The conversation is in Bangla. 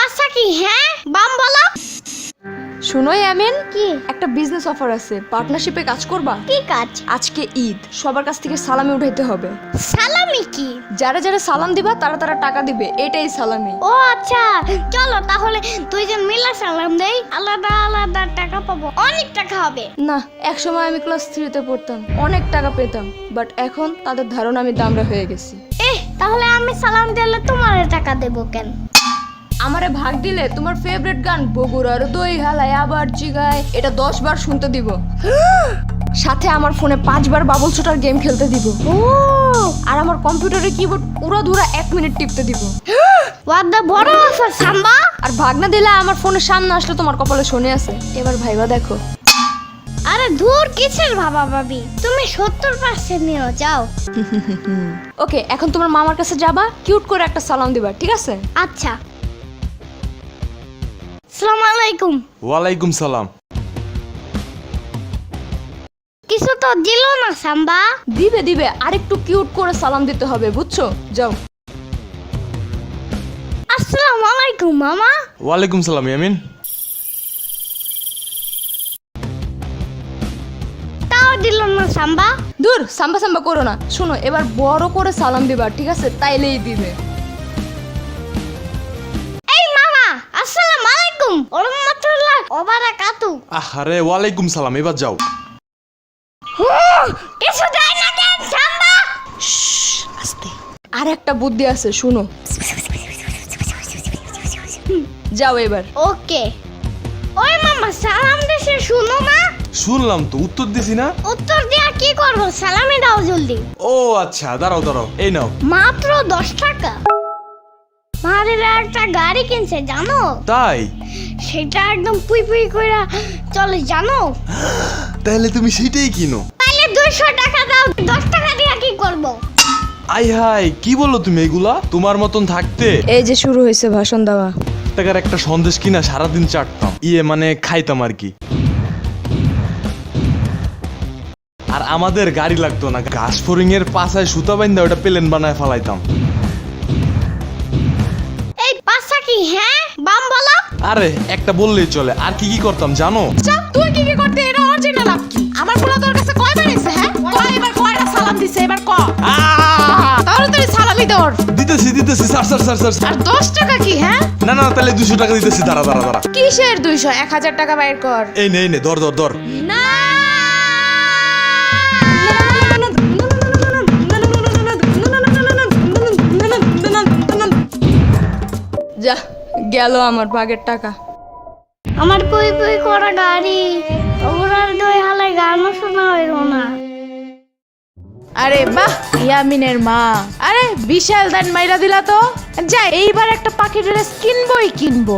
পাশা কি হ্যাঁ বাম বলো। শুনো ইয়ামিন, কি? একটা বিজনেস অফার আছে, পার্টনারশিপে কাজ করবা? কি কাজ? আজকে ঈদ, সবার কাছ থেকে সালামি উঠাইতে হবে। সালামি কি? যারা যারা সালাম দিবা তারা তারা টাকা দিবে, এটাই সালামি। ও আচ্ছা, চলো তাহলে দুইজন মিলে সালাম দেই, আলাদা আলাদা টাকা পাবো, অনেক টাকা হবে। না, এক সময় আমি ক্লাস 3-তে পড়তাম, অনেক টাকা পেতাম, বাট এখন তাদের ধারণা আমি দামড়া হয়ে গেছি। তাহলে আমি সালাম দিলে তোমার টাকা দেবো কেন? আমারে ভাগ দিলে তোমার ফেভারিট গান বগুড়ার দই হালায় আবার জিগায় এটা 10 বার শুনতে দিব। সাথে আমার ফোনে 5 বার বাবল শুটার গেম খেলতে দিব। ও আর আমার কম্পিউটারে কিবোর্ড উড়াধুরা 1 মিনিট টিপতে দিব। হোয়াট দ্য বড় অফার সাম্বা। আর ভাগ না দিলে আমার ফোনের সামনে আসলে তোমার কপালে শনি আছে। এবার ভাইবা দেখো। আরে দূর কিসের ভাবা ভাবি, তুমি 70% নিয়ে যাও। ওকে, এখন তোমার মামার কাছে যাবা, কিউট করে একটা সালাম দিবা, ঠিক আছে? আচ্ছা। আসসালামু আলাইকুম। ওয়ালাইকুম সালাম। কিছু তো দিল না সাম্বা। দিবে দিবে, আরেকটু কিউট করে সালাম দিতে হবে, বুঝছো? যাও। আসসালামু আলাইকুম মামা। ওয়ালাইকুম সালাম ইয়ামিন। তাও দিল না সাম্বা। দূর, সাম্বা সাম্বা করো না। শোনো, এবার বড় করে সালাম দিবা, ঠিক আছে? তাইলেই দিবে। এই মামা, আসসালামু আলাইকুম ওয়া রাহমাতুল্লাহি ওয়া বারাকাতু। আরে ওয়ালাইকুম সালাম, এবার যাও। কিছু দেয় না কেন সাম্বা? আস্তে। আর একটা বুদ্ধি আছে, শুনো। যাও এবার। ওকে। ওই মামা সালাম দিছে শুনো না। শুনলাম তো, উত্তর দিছি না। উত্তর দিয়া কি করব? সালামি দাও জলদি। ও আচ্ছা, দাঁড়াও দাঁড়াও, এই নাও। মাত্র 10 টাকা। মারের একটা গাড়ি কিনছে জানো? তাই? সেটা একদম পুই পুই কইরা চলে জানো? তাহলে তুমি সেটাই কিনো। তাইলে 200 টাকা দাও, 10 টাকা দিয়া কি করব? আই হাই, কি বললো তুমি এগুলা? তোমার মতন থাকতে এই যে শুরু হয়েছে ভাষণ দেওয়া। টাকার একটা সন্দেশ কিনা সারাদিন চাটতাম, মানে খাইতাম আর কি। আর আমাদের গাড়ি লাগতো না, ঘাস ফড়িং এর পাছায় সুতা বাইন্দা ওটা প্লেন বানায় ফালাইতাম। এই পাশা কি হ্যাঁ বাম বলো। আরে একটা বললেই চলে। আর কি কি করতাম জানো? তুই কি কি করতে? এটা অরিজিনাল আপ কি? আমার পোলা তোর কাছে কয়বার এসে হ্যাঁ? কয়বার কয়টা সালাম দিছে এবার ক। তাহলে তুই সালামি দর। দিতেছি দিতেছি, স্যার স্যার স্যার স্যার। আর 10 টাকা কি হ্যাঁ? না না, তাহলে 200 টাকা দিতেছি। দাঁড়া দাঁড়া দাঁড়া। কিসের 200? 1000 টাকা বাইর কর। এই নে এই নে, ধর ধর ধর। না যা, গেল আমার ভাগের টাকা। আমার পুই পুই করা গাড়ি, ওগুলার দই হালাই গানও শোনা হইল না। আরে বাহ, ইয়ামিনের মা। আরে বিশাল দান মাইরা দিলা তো। যা, এইবার একটা পাখি ড্রেস কিনবই কিনবো।